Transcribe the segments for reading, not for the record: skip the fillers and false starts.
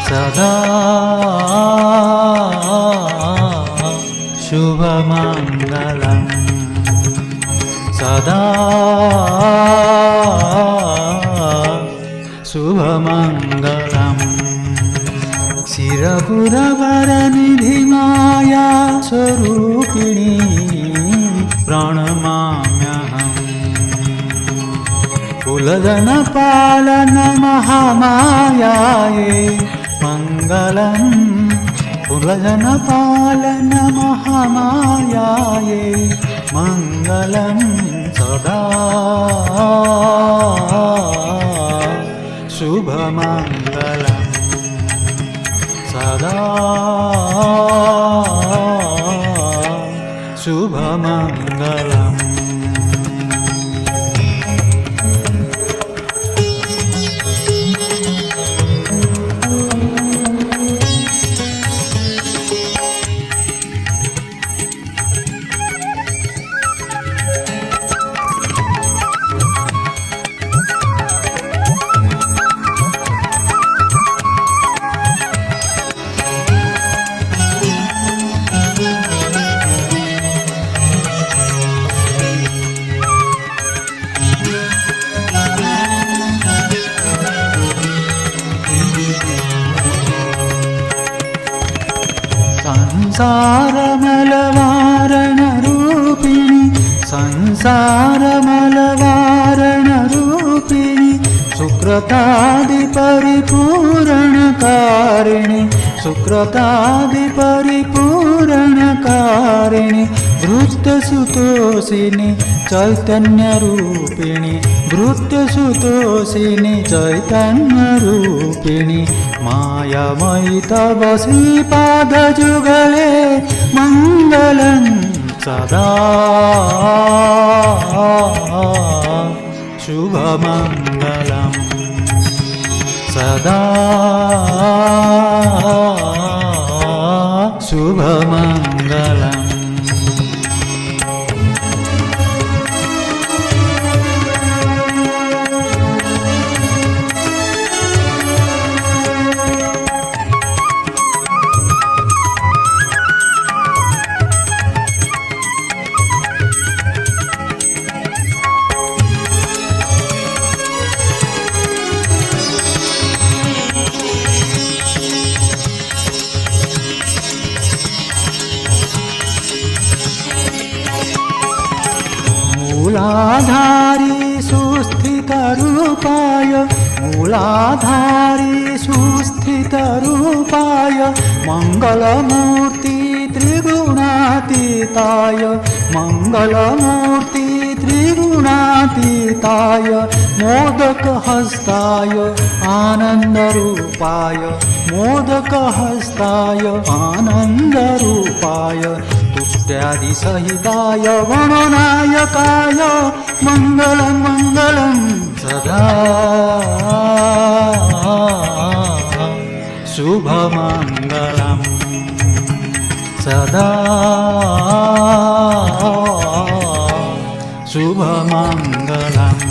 सदा शुभमङ्गलं सदा शुभमङ्गलम् शिरपुरवरनिधि माया स्वरूपिणी प्रणमाम्यहम् कुलजनपालन महामायायै मङ्गलम् कुलजनपालन महामायायै मङ्गलं सदा शुभमङ्गलं सदा शुभमङ्गलम् संसारमलवारणरूपिणि संसारमलवारणरूपिणि सुकृतादिपरिपूरणकारिणि सुकृतादिपरिपूरणकारिणि भृत्यसुतोषिनि चैतन्यरूपिणि भृत्यसुतोषिनि चैतन्यरूपिणि मायामयि तव श्रीपादजुगले मङ्गलं सदा शुभमङ्गलं सदा शुभमङ्गलम् मूलाधारी सुस्थितरूपाय मूलाधारी सुस्थितरूपाय मङ्गलमूर्ति त्रिगुणातीताय मङ्गलमूर्ति त्रिगुणातीताय मोदकहस्ताय आनन्दरूपाय मोदकहस्ताय आनन्दरूपाय तुष्ट्यादिसहिताय गणनायकाय मङ्गलं मङ्गलं सदा शुभमङ्गलं सदा शुभमङ्गलम्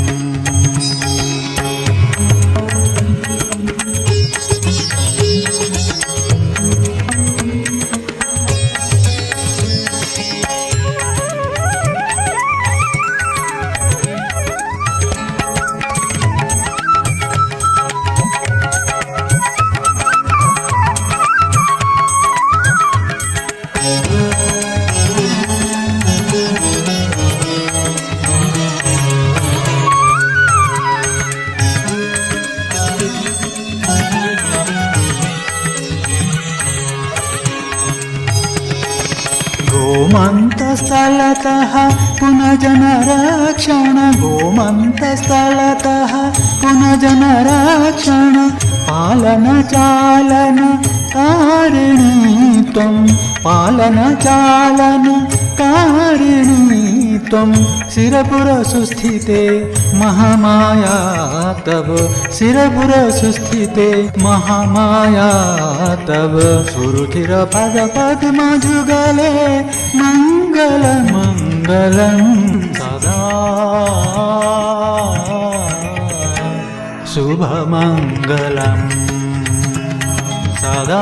गोमन्तस्थलतः पुनर्जनरक्षण गोमन्तस्थलतः पुनर्जनरक्षण पालनचालन कारिणी त्वं पालनचालन कारिणी त्वं शिरपुरसुस्थिते महामाया तव शिरपुरसुस्थिते महामाया तव सुरुचिरपदपद्मजुगले मङ्गलं मङ्गलं सदा शुभमङ्गलम् सदा